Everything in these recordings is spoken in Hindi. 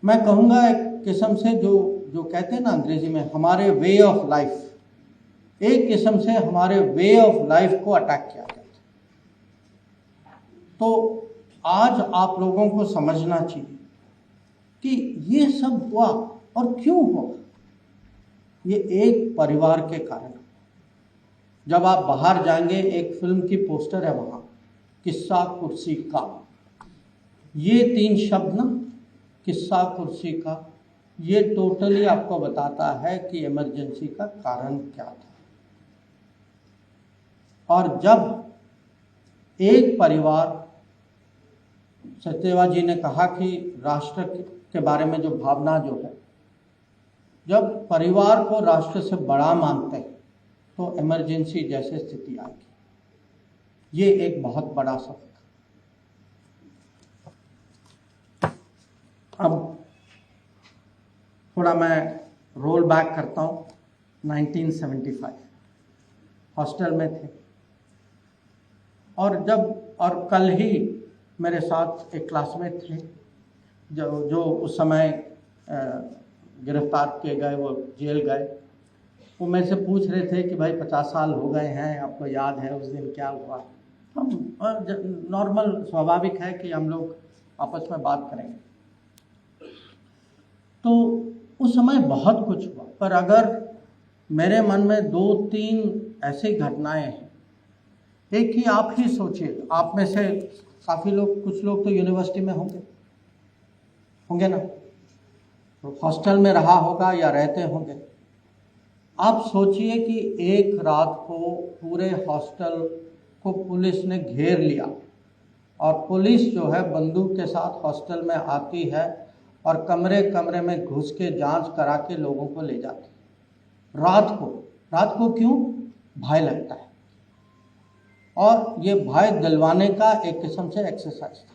मैं कहूँगा एक किस्म से जो जो कहते हैं ना अंग्रेजी में हमारे वे ऑफ लाइफ, एक किस्म से हमारे वे ऑफ लाइफ को अटैक किया गया। तो आज आप लोगों को समझना चाहिए कि ये सब हुआ और क्यों हुआ। ये एक परिवार के कारण। जब आप बाहर जाएंगे, एक फिल्म की पोस्टर है वहाँ, किस्सा कुर्सी का, ये 3 शब्द ना, किस्सा कुर्सी का, ये टोटली आपको बताता है कि इमरजेंसी का कारण क्या था। और जब एक परिवार, सचदेवा जी ने कहा कि राष्ट्र के बारे में जो भावना जो है, जब परिवार को राष्ट्र से बड़ा मानते हैं तो इमरजेंसी जैसे स्थिति आएगी। ये एक बहुत बड़ा सबक। अब थोड़ा मैं रोल बैक करता हूँ। 1975 हॉस्टल में थे, और कल ही मेरे साथ एक क्लासमेट थे जो उस समय गिरफ्तार किए गए, वो जेल गए। वो मेरे से पूछ रहे थे कि भाई 50 साल हो गए हैं, आपको याद है उस दिन क्या हुआ? हम नॉर्मल, स्वाभाविक है कि हम लोग आपस में बात करेंगे। तो उस समय बहुत कुछ हुआ, पर अगर मेरे मन में 2-3 ऐसी घटनाएं हैं। एक ही आप ही सोचिए, आप में से काफ़ी लोग, कुछ लोग तो यूनिवर्सिटी में होंगे ना, तो हॉस्टल में रहा होगा या रहते होंगे। आप सोचिए कि एक रात को पूरे हॉस्टल को पुलिस ने घेर लिया, और पुलिस जो है बंदूक के साथ हॉस्टल में आती है और कमरे कमरे में घुस के जांच करा के लोगों को ले जाती है। रात को क्यों? भय लगता है, और ये भय दिलवाने का एक किस्म से एक्सरसाइज था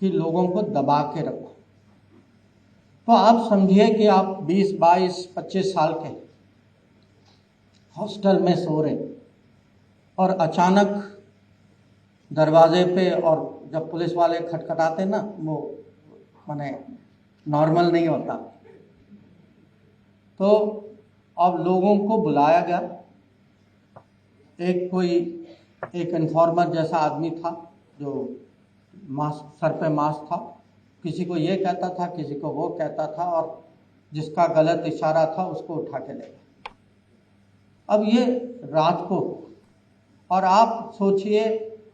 कि लोगों को दबा के रखो। तो आप समझिए कि आप 20, 22, 25 साल के हॉस्टल में सो रहे, और अचानक दरवाजे पे, और जब पुलिस वाले खटखटाते ना, वो माने नॉर्मल नहीं होता। तो अब लोगों को बुलाया गया। एक इन्फॉर्मर जैसा आदमी था जो मास्क, सर पे मास्क था, किसी को ये कहता था, किसी को वो कहता था, और जिसका गलत इशारा था उसको उठा के ले गया। अब ये रात को, और आप सोचिए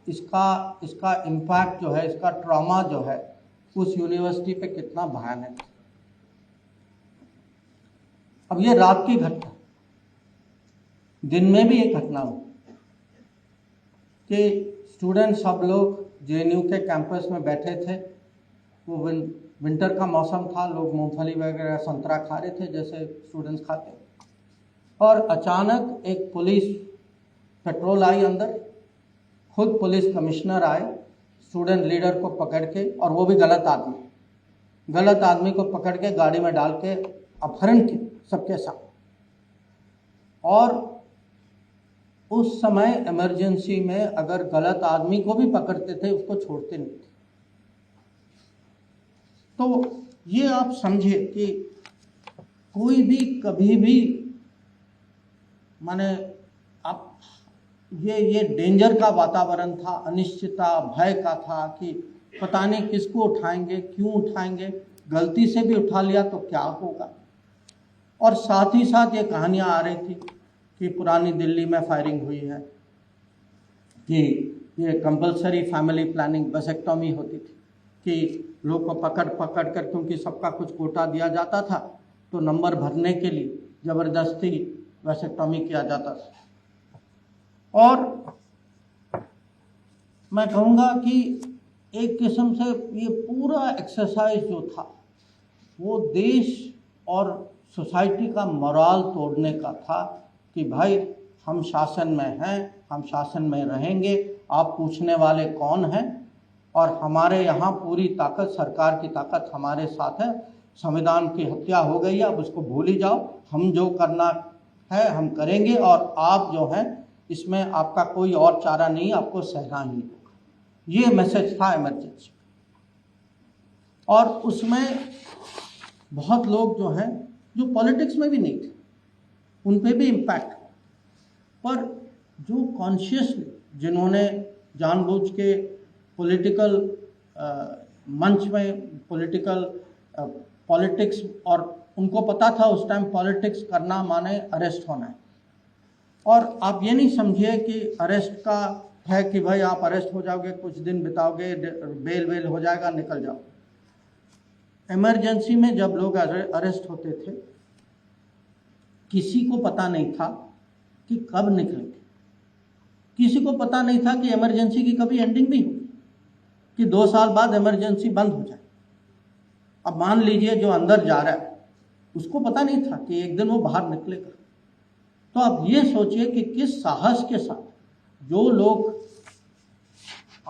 इसका इम्पैक्ट जो है, इसका ट्रॉमा जो है उस यूनिवर्सिटी पे कितना भयानक है। अब ये रात की घटना, दिन में भी एक घटना हुई कि स्टूडेंट सब लोग जेएनयू के कैंपस में बैठे थे। वो विंटर का मौसम था, लोग मूंगफली वगैरह, संतरा खा रहे थे जैसे स्टूडेंट्स खाते। और अचानक एक पुलिस पेट्रोल आई अंदर, खुद पुलिस कमिश्नर आए, स्टूडेंट लीडर को पकड़ के, और वो भी गलत आदमी को पकड़ के गाड़ी में डाल के अपहरण किया सबके साथ। और उस समय इमरजेंसी में अगर गलत आदमी को भी पकड़ते थे, उसको छोड़ते नहीं थे। तो ये आप समझिए कि कोई भी कभी भी, माने आप, ये डेंजर का वातावरण था, अनिश्चितता, भय का था कि पता नहीं किसको उठाएंगे, क्यों उठाएंगे, गलती से भी उठा लिया तो क्या होगा। और साथ ही साथ ये कहानियाँ आ रही थी कि पुरानी दिल्ली में फायरिंग हुई है, कि ये कंपलसरी फैमिली प्लानिंग वेसेक्टॉमी होती थी, कि लोग को पकड़ कर, क्योंकि सबका कुछ कोटा दिया जाता था, तो नंबर भरने के लिए ज़बरदस्ती वेसेक्टॉमी किया जाता था। और मैं कहूँगा कि एक किस्म से ये पूरा एक्सरसाइज जो था वो देश और सोसाइटी का मोराल तोड़ने का था कि भाई हम शासन में हैं, हम शासन में रहेंगे, आप पूछने वाले कौन हैं, और हमारे यहाँ पूरी ताकत, सरकार की ताकत हमारे साथ है। संविधान की हत्या हो गई है, अब उसको भूल ही जाओ, हम जो करना है हम करेंगे, और आप जो हैं इसमें आपका कोई और चारा नहीं, आपको सहना ही होगा। ये मैसेज था इमरजेंसी। और उसमें बहुत लोग जो हैं जो पॉलिटिक्स में भी नहीं थे, उन पे भी इम्पैक्ट। पर जो कॉन्शियसली, जिन्होंने जानबूझ के पॉलिटिकल मंच में पॉलिटिक्स, और उनको पता था उस टाइम पॉलिटिक्स करना माने अरेस्ट होना है। और आप ये नहीं समझिए कि अरेस्ट का है कि भाई आप अरेस्ट हो जाओगे, कुछ दिन बिताओगे, बेल वेल हो जाएगा, निकल जाओ। इमरजेंसी में जब लोग अरेस्ट होते थे, किसी को पता नहीं था कि कब निकलेंगे, किसी को पता नहीं था कि इमरजेंसी की कभी एंडिंग भी होगी, कि 2 साल बाद इमरजेंसी बंद हो जाए। अब मान लीजिए जो अंदर जा रहा है उसको पता नहीं था कि एक दिन वो बाहर निकलेगा। तो आप ये सोचिए कि किस साहस के साथ जो लोग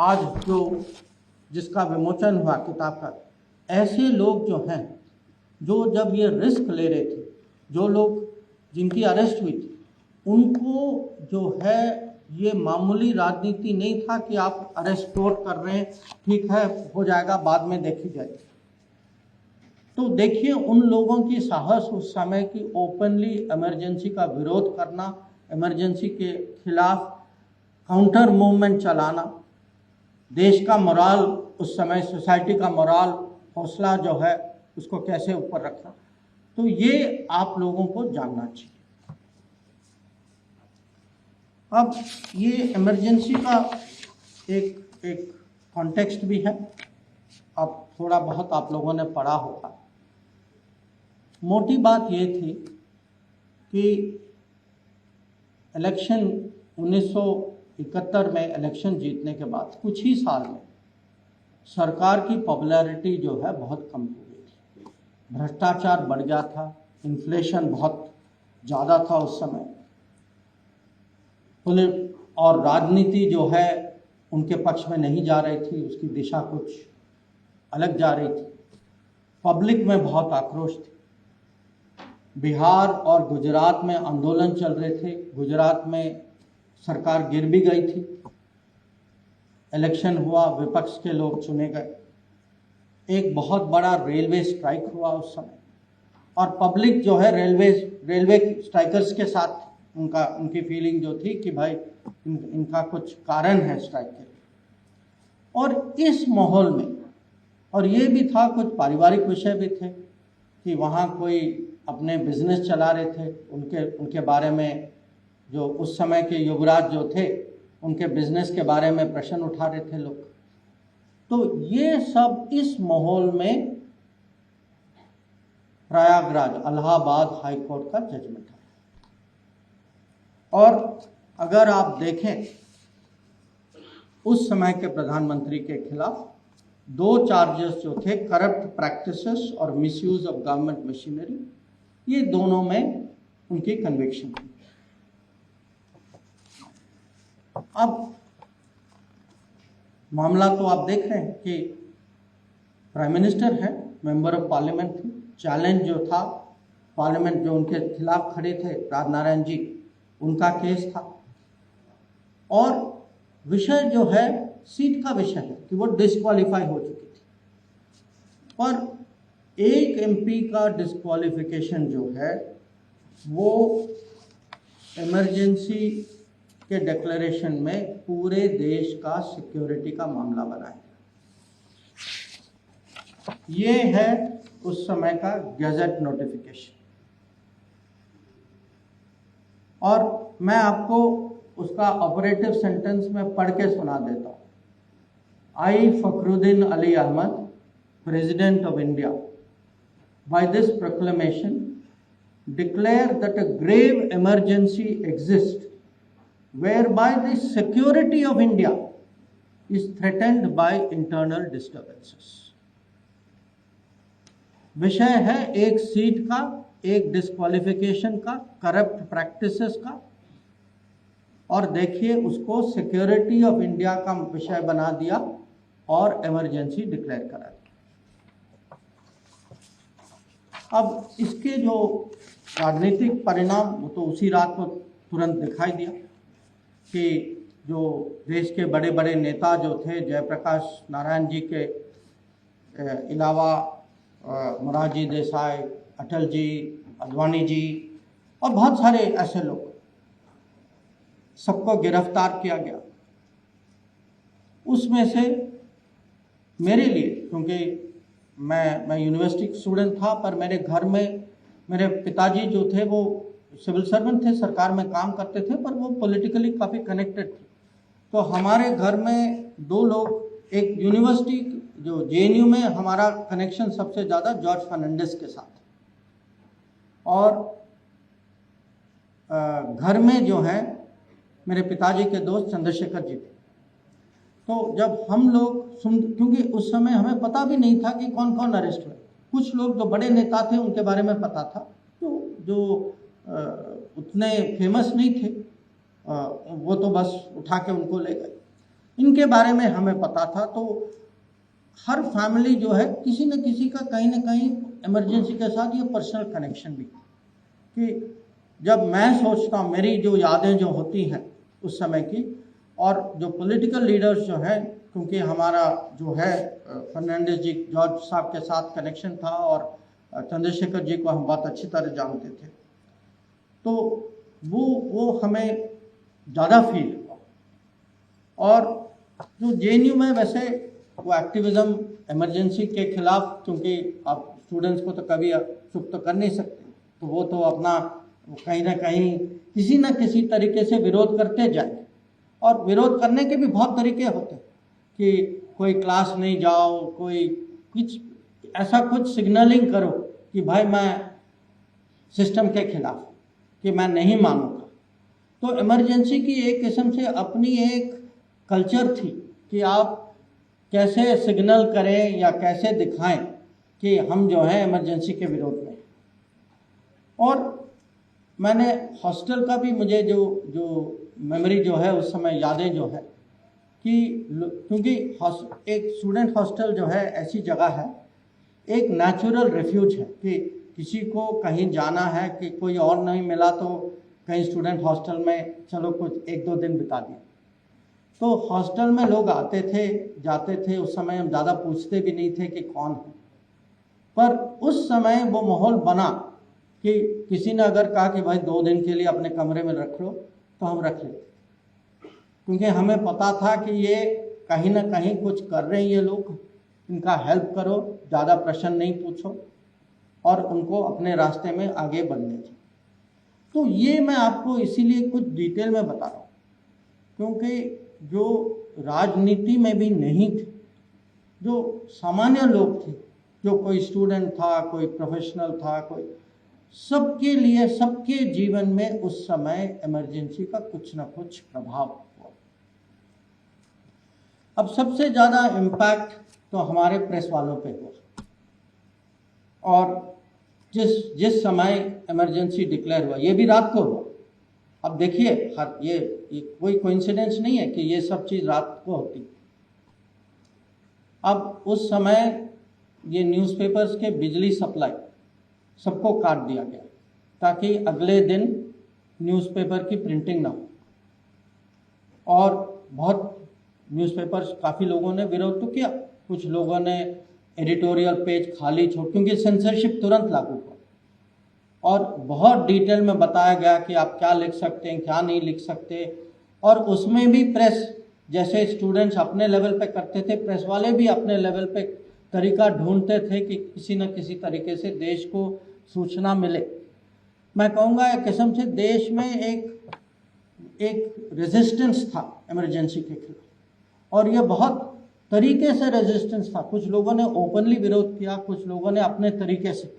आज जिसका विमोचन हुआ किताब का, ऐसे लोग जो हैं, जो जब ये रिस्क ले रहे थे, जो लोग जिनकी अरेस्ट हुई थी, उनको जो है ये मामूली राजनीति नहीं था कि आप अरेस्ट कर रहे हैं, ठीक है हो जाएगा, बाद में देखी जाएगी। तो देखिए उन लोगों की साहस उस समय की ओपनली इमरजेंसी का विरोध करना, इमरजेंसी के खिलाफ काउंटर मूवमेंट चलाना, देश का मोराल उस समय, सोसाइटी का मोराल, हौसला जो है उसको कैसे ऊपर रखना, तो ये आप लोगों को जानना चाहिए। अब ये इमरजेंसी का एक कॉन्टेक्स्ट भी है, अब थोड़ा बहुत आप लोगों ने पढ़ा होगा। मोटी बात ये थी कि इलेक्शन 1971 में इलेक्शन जीतने के बाद कुछ ही साल में सरकार की पॉपुलैरिटी जो है बहुत कम हो गई थी, भ्रष्टाचार बढ़ गया था, इन्फ्लेशन बहुत ज़्यादा था उस समय, और राजनीति जो है उनके पक्ष में नहीं जा रही थी, उसकी दिशा कुछ अलग जा रही थी, पब्लिक में बहुत आक्रोश थी। बिहार और गुजरात में आंदोलन चल रहे थे, गुजरात में सरकार गिर भी गई थी, इलेक्शन हुआ, विपक्ष के लोग चुने गए, एक बहुत बड़ा रेलवे स्ट्राइक हुआ उस समय, और पब्लिक जो है रेलवे स्ट्राइकर्स के साथ उनकी फीलिंग जो थी कि भाई इनका कुछ कारण है स्ट्राइक के लिए। और इस माहौल में, और ये भी था कुछ पारिवारिक विषय भी थे कि वहाँ कोई अपने बिजनेस चला रहे थे, उनके बारे में जो उस समय के युवराज जो थे उनके बिजनेस के बारे में प्रश्न उठा रहे थे लोग। तो ये सब इस माहौल में प्रयागराज, इलाहाबाद हाई कोर्ट का जजमेंट है। और अगर आप देखें उस समय के प्रधानमंत्री के खिलाफ 2 चार्जेस जो थे, करप्ट प्रैक्टिसेस और मिसयूज ऑफ गवर्नमेंट मशीनरी, ये दोनों में उनकी कन्विक्शन थी। अब मामला तो आप देख रहे हैं कि प्राइम मिनिस्टर है, मेंबर ऑफ पार्लियामेंट थे, चैलेंज जो था पार्लियामेंट जो उनके खिलाफ खड़े थे राजनारायण जी, उनका केस था, और विषय जो है सीट का विषय है कि वो डिस्क्वालीफाई हो चुकी थी। पर एक एमपी का डिस्क्वालिफिकेशन जो है वो इमरजेंसी के डिक्लेरेशन में पूरे देश का सिक्योरिटी का मामला बनाया। ये है उस समय का गैजेट नोटिफिकेशन, और मैं आपको उसका ऑपरेटिव सेंटेंस में पढ़ के सुना देता हूँ। I, Fakhruddin Ali Ahmad, President of India, by this proclamation declare that a grave emergency exists whereby the security of India is threatened by internal disturbances. विषय है एक सीट का, एक डिस्क्वालिफिकेशन का, करप्ट प्रैक्टिसेस का, और देखिए उसको सिक्योरिटी ऑफ इंडिया का विषय बना दिया और इमरजेंसी डिक्लेयर करा दिया। अब इसके जो राजनीतिक परिणाम वो तो उसी रात को तुरंत दिखाई दिया कि जो देश के बड़े बड़े नेता जो थे, जयप्रकाश नारायण जी के अलावा मोरारजी देसाई, अटल जी, आडवाणी जी और बहुत सारे ऐसे लोग, सबको गिरफ्तार किया गया। उसमें से मेरे लिए, क्योंकि मैं यूनिवर्सिटी स्टूडेंट था, पर मेरे घर में मेरे पिताजी जो थे वो सिविल सर्वेंट थे, सरकार में काम करते थे, पर वो पॉलिटिकली काफ़ी कनेक्टेड थे। तो हमारे घर में दो लोग, एक यूनिवर्सिटी जो जेएनयू में हमारा कनेक्शन सबसे ज़्यादा जॉर्ज फर्नांडिस के साथ, और घर में जो है मेरे पिताजी के दोस्त चंद्रशेखर जी थे। तो जब हम लोग क्योंकि उस समय हमें पता भी नहीं था कि कौन कौन अरेस्ट हुए, कुछ लोग जो बड़े नेता थे उनके बारे में पता था, तो जो उतने फेमस नहीं थे वो तो बस उठा के उनको ले गए। इनके बारे में हमें पता था। तो हर फैमिली जो है किसी न किसी का कहीं ना कहीं इमरजेंसी के साथ ये पर्सनल कनेक्शन भी, कि जब मैं सोचता हूँ मेरी जो यादें जो होती हैं उस समय की, और जो पॉलिटिकल लीडर्स जो हैं, क्योंकि हमारा जो है फर्नांडिस जी, जॉर्ज साहब के साथ कनेक्शन था और चंद्रशेखर जी को हम बहुत अच्छी तरह जानते थे, तो वो हमें ज़्यादा फील हुआ। और जो जेएनयू में वैसे वो एक्टिविज़्म इमरजेंसी के खिलाफ, क्योंकि आप स्टूडेंट्स को तो कभी चुप तो कर नहीं सकते, तो वो तो अपना कहीं ना कहीं किसी न किसी तरीके से विरोध करते जाए। और विरोध करने के भी बहुत तरीके होते हैं, कि कोई क्लास नहीं जाओ, कोई कुछ ऐसा कुछ सिग्नलिंग करो कि भाई मैं सिस्टम के खिलाफ, कि मैं नहीं मानूंगा। तो इमरजेंसी की एक किस्म से अपनी एक कल्चर थी कि आप कैसे सिग्नल करें या कैसे दिखाएं कि हम जो है इमरजेंसी के विरोध में। और मैंने हॉस्टल का भी, मुझे जो मेमोरी जो है उस समय, यादें जो है, कि क्योंकि एक स्टूडेंट हॉस्टल जो है ऐसी जगह है, एक नेचुरल रिफ्यूज है, कि किसी को कहीं जाना है, कि कोई और नहीं मिला तो कहीं स्टूडेंट हॉस्टल में चलो कुछ 1-2 दिन बिता दिया। तो हॉस्टल में लोग आते थे जाते थे, उस समय हम ज़्यादा पूछते भी नहीं थे कि कौन है, पर उस समय वो माहौल बना कि किसी ने अगर कहा कि भाई 2 दिन के लिए अपने कमरे में रख लो, तो हम रख लेते, क्योंकि हमें पता था कि ये कहीं ना कहीं कुछ कर रहे हैं ये लोग, इनका हेल्प करो, ज़्यादा प्रश्न नहीं पूछो और उनको अपने रास्ते में आगे बढ़ने दो। तो ये मैं आपको इसीलिए कुछ डिटेल में बता रहा हूँ, क्योंकि जो राजनीति में भी नहीं थे, जो सामान्य लोग थे, जो कोई स्टूडेंट था, कोई प्रोफेशनल था, कोई, सबके लिए, सबके जीवन में उस समय इमरजेंसी का कुछ ना कुछ प्रभाव हुआ। अब सबसे ज़्यादा इम्पैक्ट तो हमारे प्रेस वालों पे हुआ, और जिस समय इमरजेंसी डिक्लेयर हुआ, ये भी रात को हुआ। अब देखिए, ये कोई कोइंसिडेंस नहीं है कि ये सब चीज़ रात को होती। अब उस समय ये न्यूज़पेपर्स के बिजली सप्लाई सबको काट दिया गया, ताकि अगले दिन न्यूज़पेपर की प्रिंटिंग ना हो। और बहुत न्यूज़पेपर्स, काफ़ी लोगों ने विरोध तो किया, कुछ लोगों ने एडिटोरियल पेज खाली छोड़, क्योंकि सेंसरशिप तुरंत लागू हुआ और बहुत डिटेल में बताया गया कि आप क्या लिख सकते हैं, क्या नहीं लिख सकते। और उसमें भी प्रेस, जैसे स्टूडेंट्स अपने लेवल पे करते थे, प्रेस वाले भी अपने लेवल पे तरीका ढूंढते थे कि किसी न किसी तरीके से देश को सूचना मिले। मैं कहूँगा एक किस्म से देश में एक रेजिस्टेंस था इमरजेंसी के खिलाफ, और ये बहुत तरीके से रेजिस्टेंस था। कुछ लोगों ने ओपनली विरोध किया, कुछ लोगों ने अपने तरीके से।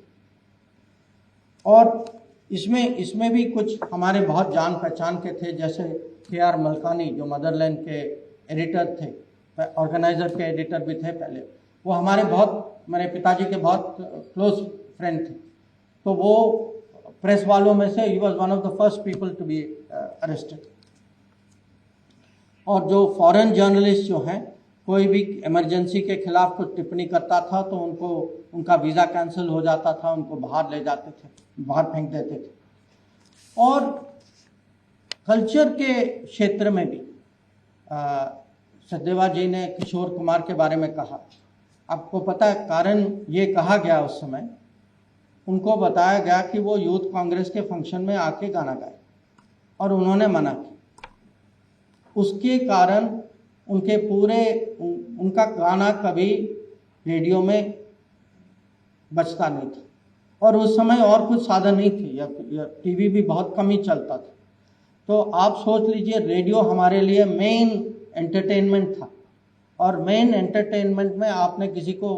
और इसमें भी कुछ हमारे बहुत जान पहचान के थे, जैसे KR मलकानी, जो मदरलैंड के एडिटर थे, ऑर्गेनाइजर के एडिटर भी थे पहले, वो हमारे मेरे पिताजी के बहुत क्लोज फ्रेंड थे। तो वो प्रेस वालों में से, he was one of the first people to be arrested. और जो फॉरेन जर्नलिस्ट जो हैं, कोई भी इमरजेंसी के खिलाफ कुछ टिप्पणी करता था तो उनका वीज़ा कैंसिल हो जाता था, उनको बाहर ले जाते थे, बाहर फेंक देते थे। और कल्चर के क्षेत्र में भी सचदेवा जी ने किशोर कुमार के बारे में कहा, आपको पता है कारण ये कहा गया उस समय, उनको बताया गया कि वो यूथ कांग्रेस के फंक्शन में आके गाना गाए और उन्होंने मना किया। उसके कारण उनके उनका गाना कभी रेडियो में बजता नहीं था, और उस समय और कुछ साधन नहीं थे, या टीवी भी बहुत कम ही चलता था। तो आप सोच लीजिए, रेडियो हमारे लिए मेन एंटरटेनमेंट था, और मेन एंटरटेनमेंट में आपने किसी को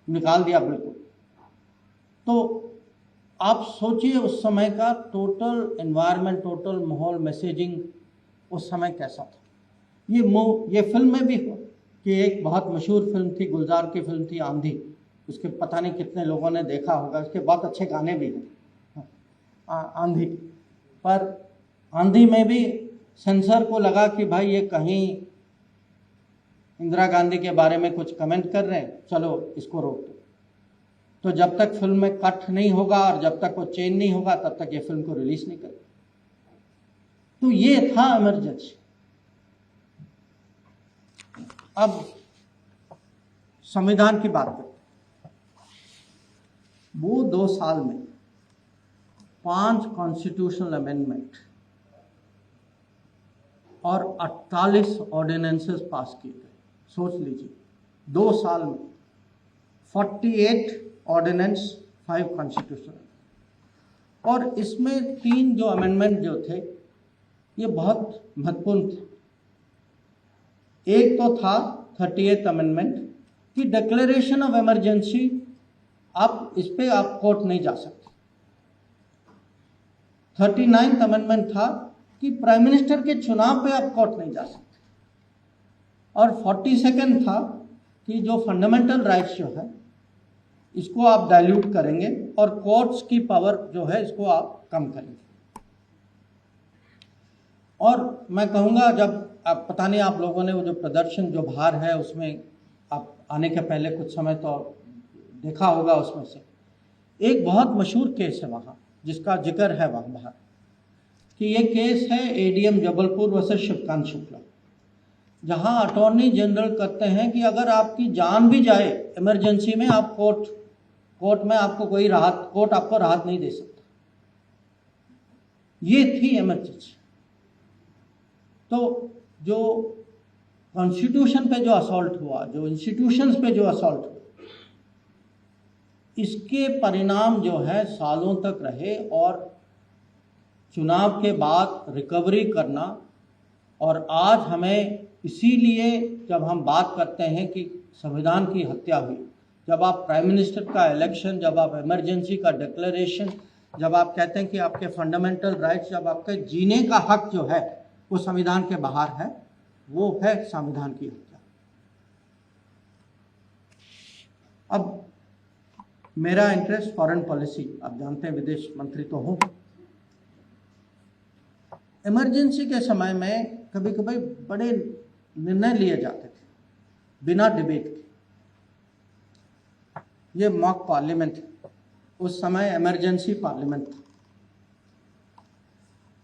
निकाल दिया बिल्कुल। तो आप सोचिए उस समय का टोटल एनवायरनमेंट, टोटल माहौल, मैसेजिंग उस समय कैसा था। ये फिल्म में भी हो कि एक बहुत मशहूर फिल्म थी, गुलजार की फिल्म थी आंधी, उसके पता नहीं कितने लोगों ने देखा होगा, उसके बहुत अच्छे गाने भी हैं आंधी। पर आंधी में भी सेंसर को लगा कि भाई ये कहीं इंदिरा गांधी के बारे में कुछ कमेंट कर रहे हैं, चलो इसको रोक दो। तो जब तक फिल्म में कट नहीं होगा और जब तक वो चेंज नहीं होगा, तब तक ये फिल्म को रिलीज नहीं करेगी। तो ये था इमरजेंसी। अब संविधान की बात करते हैं। वो 2 साल में 5 कॉन्स्टिट्यूशनल अमेंडमेंट और 48 ऑर्डिनेंसेस पास किए गए। सोच लीजिए, 2 साल में 48 ऑर्डिनेंस, 5 कॉन्स्टिट्यूशनल। और इसमें 3 जो अमेंडमेंट जो थे ये बहुत महत्वपूर्ण थे। एक तो था 38th अमेंडमेंट कि डिक्लेरेशन ऑफ इमरजेंसी, आप इस पे आप कोर्ट नहीं जा सकते। 39th अमेंडमेंट था कि प्राइम मिनिस्टर के चुनाव पे आप कोर्ट नहीं जा सकते। और 42nd था कि जो फंडामेंटल राइट्स जो है इसको आप डाइल्यूट करेंगे और कोर्ट्स की पावर जो है इसको आप कम करेंगे। और मैं कहूँगा, जब आप पता नहीं आप लोगों ने वो जो प्रदर्शन जो बाहर है उसमें आप आने के पहले कुछ समय तो देखा होगा, उसमें से एक बहुत मशहूर केस है वहाँ जिसका जिक्र है वहाँ बाहर, कि ये केस है एडीएम जबलपुर वर्सेस शिवकांत शुक्ला, जहाँ अटॉर्नी जनरल कहते हैं कि अगर आपकी जान भी जाए इमरजेंसी में, आप कोर्ट में आपको कोई राहत, कोर्ट आपको राहत नहीं दे सकता। ये थी इमरजेंसी। तो जो कॉन्स्टिट्यूशन पे जो असॉल्ट हुआ, जो इंस्टीट्यूशंस पे जो असॉल्ट हुआ, इसके परिणाम जो है सालों तक रहे, और चुनाव के बाद रिकवरी करना। और आज हमें इसीलिए जब हम बात करते हैं कि संविधान की हत्या हुई, जब आप प्राइम मिनिस्टर का इलेक्शन, जब आप इमरजेंसी का डिक्लेरेशन, जब आप कहते हैं कि आपके फंडामेंटल राइट्स, जब आपके जीने का हक जो है वो संविधान के बाहर है, वो है संविधान की हत्या। अब मेरा इंटरेस्ट फॉरेन पॉलिसी, आप जानते हैं विदेश मंत्री तो हूँ। इमरजेंसी के समय में कभी कभी बड़े निर्णय लिए जाते थे बिना डिबेट के। ये मॉक पार्लियामेंट है, उस समय इमरजेंसी पार्लियामेंट था।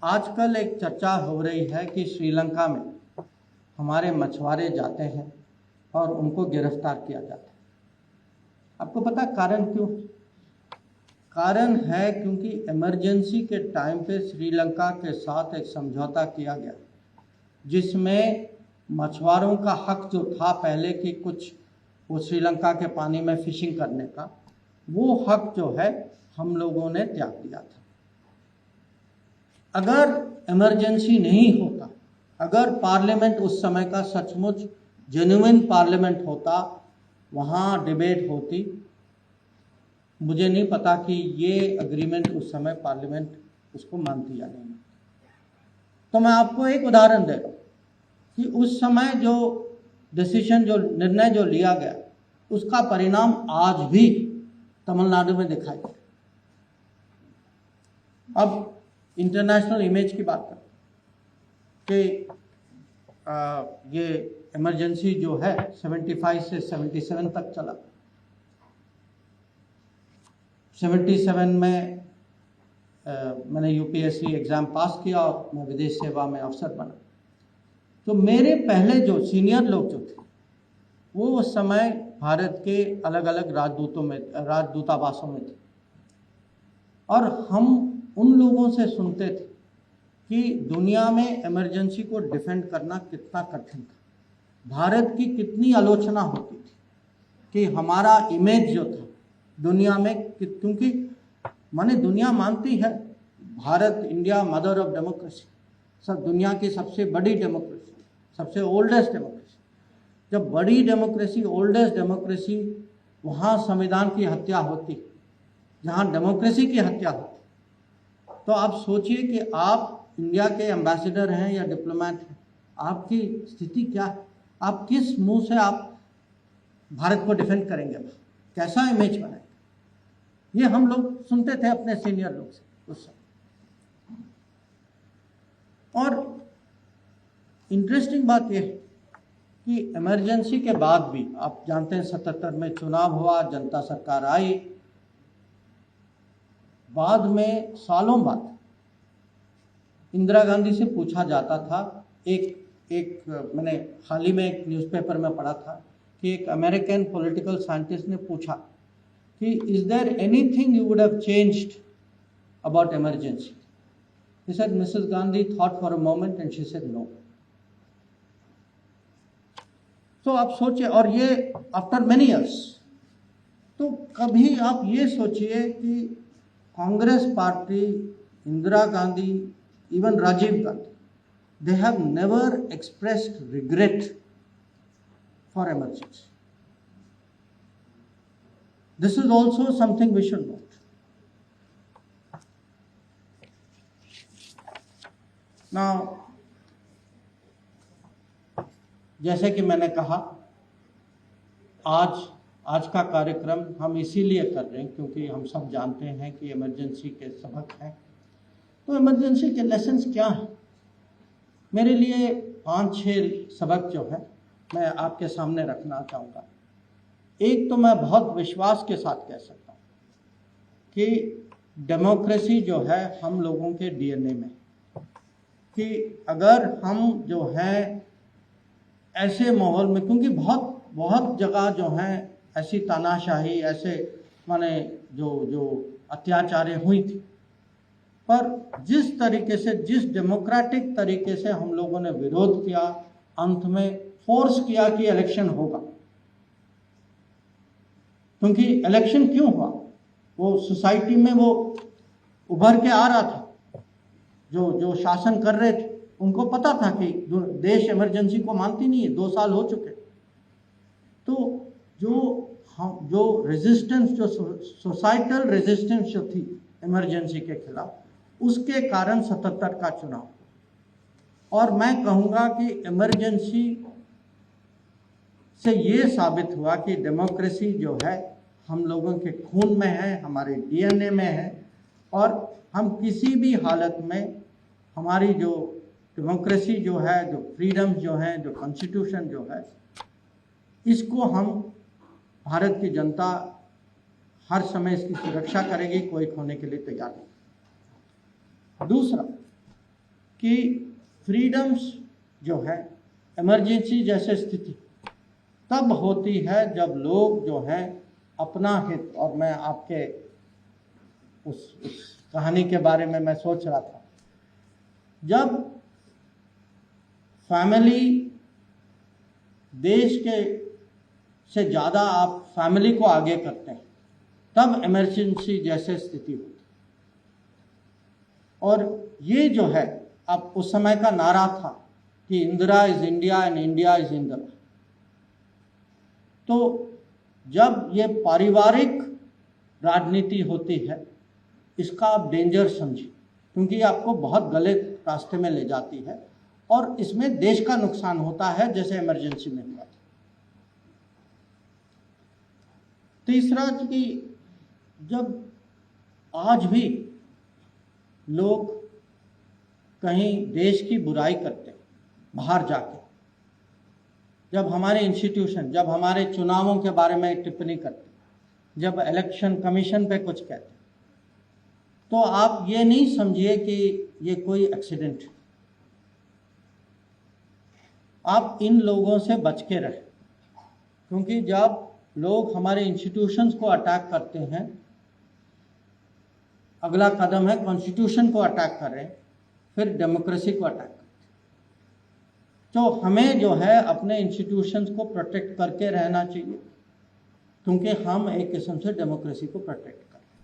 आजकल एक चर्चा हो रही है कि श्रीलंका में हमारे मछुआरे जाते हैं और उनको गिरफ्तार किया जाता है। आपको पता कारण क्यों? कारण है क्योंकि इमरजेंसी के टाइम पे श्रीलंका के साथ एक समझौता किया गया जिसमें मछुआरों का हक जो था पहले कि कुछ वो श्रीलंका के पानी में फिशिंग करने का, वो हक जो है हम लोगों ने त्याग दिया था। अगर इमरजेंसी नहीं होता, अगर पार्लियामेंट उस समय का सचमुच जेन्युइन पार्लियामेंट होता, वहाँ डिबेट होती, मुझे नहीं पता कि ये एग्रीमेंट उस समय पार्लियामेंट उसको मानती या नहीं मानती। तो मैं आपको एक उदाहरण दे रहा हूँ कि उस समय जो डिसीजन, जो निर्णय जो लिया गया, उसका परिणाम आज भी तमिलनाडु में दिखाई दे। अब इंटरनेशनल इमेज की बात करें कि ये इमरजेंसी जो है 75 से 77 तक चला। 77 में मैंने यूपीएससी एग्ज़ाम पास किया और मैं विदेश सेवा में अफसर बना। तो मेरे पहले जो सीनियर लोग जो थे वो उस समय भारत के अलग अलग राजदूतावासों में थे और हम उन लोगों से सुनते थे कि दुनिया में इमरजेंसी को डिफेंड करना कितना कठिन था। भारत की कितनी आलोचना होती थी कि हमारा इमेज जो था दुनिया में, क्योंकि माने दुनिया मानती है Bharat, India mother of democracy, सब दुनिया की सबसे बड़ी डेमोक्रेसी, सबसे ओल्डेस्ट डेमोक्रेसी। जब बड़ी डेमोक्रेसी, ओल्डेस्ट डेमोक्रेसी, वहाँ संविधान की हत्या होती, जहाँ डेमोक्रेसी की हत्या होती, तो आप सोचिए कि आप इंडिया के एम्बेसडर हैं या डिप्लोमेट हैं, आपकी स्थिति क्या है? आप किस मुंह से आप भारत को डिफेंड करेंगे? कैसा इमेज बनाएंगे? ये हम लोग सुनते थे अपने सीनियर लोग से उस समय। और इंटरेस्टिंग बात यह है कि इमरजेंसी के बाद भी आप जानते हैं 77 में चुनाव हुआ, जनता सरकार आई, बाद में सालों बाद इंदिरा गांधी से पूछा जाता था, मैंने हाल ही में एक न्यूज़पेपर में पढ़ा था कि एक अमेरिकन पॉलिटिकल साइंटिस्ट ने पूछा कि is there anything you would have changed about emergency? He said, Mrs. Gandhi thought for a moment and she said no. तो आप सोचिए, और ये आफ्टर मेनी ईयर्स। तो कभी आप ये सोचिए कि Congress party, Indira Gandhi, even Rajiv Gandhi, they have never expressed regret for emergency. This is also something we should note. Now, जैसे कि मैंने कहा, आज का कार्यक्रम हम इसीलिए कर रहे हैं क्योंकि हम सब जानते हैं कि इमरजेंसी के सबक हैं। तो इमरजेंसी के लेसन्स क्या हैं? मेरे लिए 5-6 सबक जो है मैं आपके सामने रखना चाहूँगा। एक तो मैं बहुत विश्वास के साथ कह सकता हूँ कि डेमोक्रेसी जो है हम लोगों के डीएनए में, कि अगर हम जो हैं ऐसे माहौल में, क्योंकि बहुत जगह जो हैं ऐसी तानाशाही, ऐसे माने जो अत्याचारें हुई थी, पर जिस तरीके से, जिस डेमोक्रेटिक तरीके से हम लोगों ने विरोध किया, अंत में फोर्स किया कि इलेक्शन होगा। क्योंकि इलेक्शन क्यों हुआ? वो सोसाइटी में वो उभर के आ रहा था, जो शासन कर रहे थे उनको पता था कि देश इमरजेंसी को मानती नहीं है, 2 साल हो चुके। तो जो रेजिस्टेंस, जो सोसाइटल रेजिस्टेंस जो थी इमरजेंसी के खिलाफ, उसके कारण 77 का चुनाव। और मैं कहूँगा कि इमरजेंसी से ये साबित हुआ कि डेमोक्रेसी जो है हम लोगों के खून में है, हमारे डीएनए में है, और हम किसी भी हालत में हमारी जो डेमोक्रेसी जो है, जो फ्रीडम जो है, जो कॉन्स्टिट्यूशन जो है, इसको हम, भारत की जनता हर समय इसकी सुरक्षा करेगी, कोई खोने के लिए तैयार नहीं। दूसरा कि फ्रीडम्स जो है, इमरजेंसी जैसे स्थिति तब होती है जब लोग जो हैं अपना हित, और मैं आपके उस कहानी के बारे में मैं सोच रहा था, जब फैमिली, देश के से ज़्यादा आप फैमिली को आगे करते हैं, तब इमरजेंसी जैसे स्थिति होती। और ये जो है, अब उस समय का नारा था कि Indira is India and India is Indira. तो जब ये पारिवारिक राजनीति होती है, इसका आप डेंजर समझिए, क्योंकि आपको बहुत गलत रास्ते में ले जाती है और इसमें देश का नुकसान होता है, जैसे इमरजेंसी में हुआ था। तीसरा कि जब आज भी लोग कहीं देश की बुराई करते हैं बाहर जाके, जब हमारे इंस्टीट्यूशन, जब हमारे चुनावों के बारे में टिप्पणी करते, जब इलेक्शन कमीशन पे कुछ कहते, तो आप ये नहीं समझिए कि ये कोई एक्सीडेंट है। आप इन लोगों से बच के रहें, क्योंकि जब लोग हमारे इंस्टीट्यूशंस को अटैक करते हैं, अगला कदम है कॉन्स्टिट्यूशन को अटैक कर रहे हैं, फिर डेमोक्रेसी को अटैक करते हैं। तो हमें जो है अपने इंस्टीट्यूशंस को प्रोटेक्ट करके रहना चाहिए, क्योंकि हम एक किस्म से डेमोक्रेसी को प्रोटेक्ट कर रहे हैं।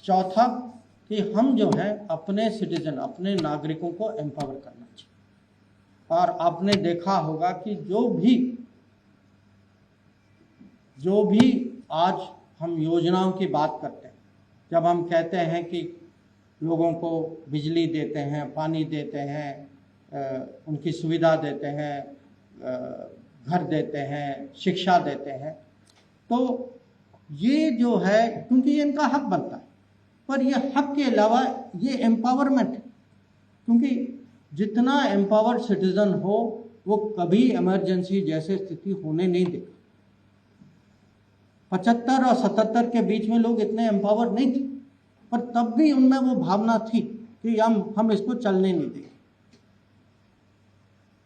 चौथा कि हम जो है अपने सिटीजन, अपने नागरिकों को एम्पावर करना चाहिए। और आपने देखा होगा कि जो भी आज हम योजनाओं की बात करते हैं, जब हम कहते हैं कि लोगों को बिजली देते हैं, पानी देते हैं, उनकी सुविधा देते हैं, घर देते हैं, शिक्षा देते हैं, तो ये जो है, क्योंकि ये इनका हक बनता है, पर ये हक के अलावा ये एम्पावरमेंट है, क्योंकि जितना एम्पावर्ड सिटीजन हो वो कभी इमरजेंसी जैसे स्थिति होने नहीं देगा। 75 और 77 के बीच में लोग इतने एम्पावर्ड नहीं थे, पर तब भी उनमें वो भावना थी कि हम इसको चलने नहीं देंगे।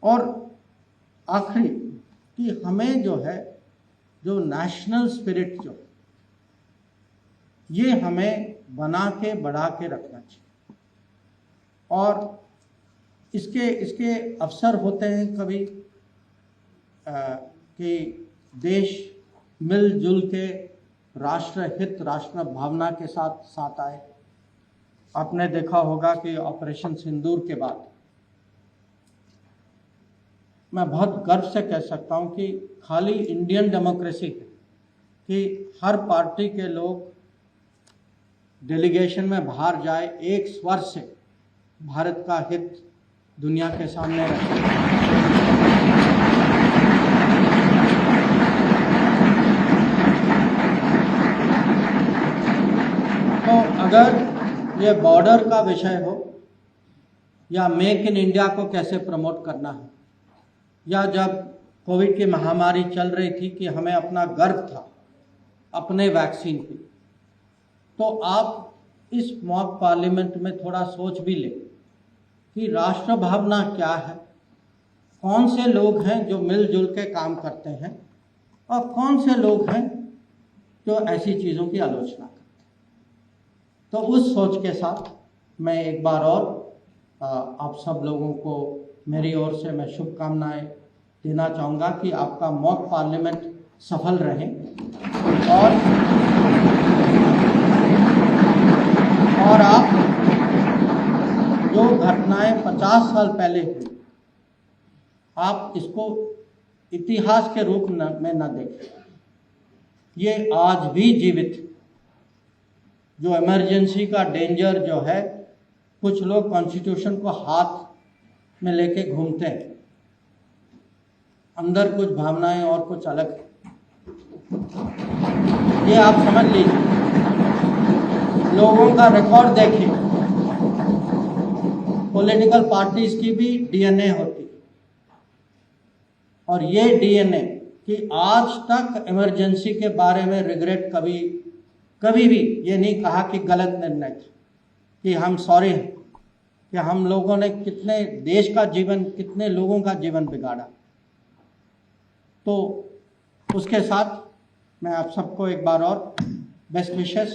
और आखिरी कि हमें जो है, जो नेशनल स्पिरिट जो ये हमें बना के बढ़ा के रखना चाहिए। और इसके अवसर होते हैं कभी कि देश मिलजुल के राष्ट्र हित, राष्ट्र भावना के साथ आए। आपने देखा होगा कि ऑपरेशन सिंदूर के बाद मैं बहुत गर्व से कह सकता हूं कि खाली इंडियन डेमोक्रेसी है कि हर पार्टी के लोग डेलीगेशन में बाहर जाए, एक स्वर से भारत का हित दुनिया के सामने रखें। तो अगर ये बॉर्डर का विषय हो, या मेक इन इंडिया को कैसे प्रमोट करना है, या जब कोविड की महामारी चल रही थी कि हमें अपना गर्व था अपने वैक्सीन पे, तो आप इस मॉक पार्लियामेंट में थोड़ा सोच भी लें कि राष्ट्र भावना क्या है, कौन से लोग हैं जो मिलजुल के काम करते हैं, और कौन से लोग हैं जो ऐसी चीज़ों की आलोचना करते हैं। तो उस सोच के साथ मैं एक बार और आप सब लोगों को मेरी ओर से मैं शुभकामनाएं देना चाहूँगा कि आपका मॉक पार्लियामेंट सफल रहे, और आप जो घटनाएं 50 साल पहले हुई, आप इसको इतिहास के रूप में न देखें, ये आज भी जीवित। जो इमरजेंसी का डेंजर जो है, कुछ लोग कॉन्स्टिट्यूशन को हाथ में लेके घूमते हैं, अंदर कुछ भावनाएं और कुछ अलग है, ये आप समझ लीजिए। लोगों का रिकॉर्ड देखिए, पॉलिटिकल पार्टीज की भी डीएनए होती है, और ये डीएनए कि आज तक इमरजेंसी के बारे में रिग्रेट कभी भी ये नहीं कहा कि गलत निर्णय था, कि हम सॉरी हैं कि हम लोगों ने कितने देश का जीवन, कितने लोगों का जीवन बिगाड़ा। तो उसके साथ मैं आप सबको एक बार और बेस्ट विशेस।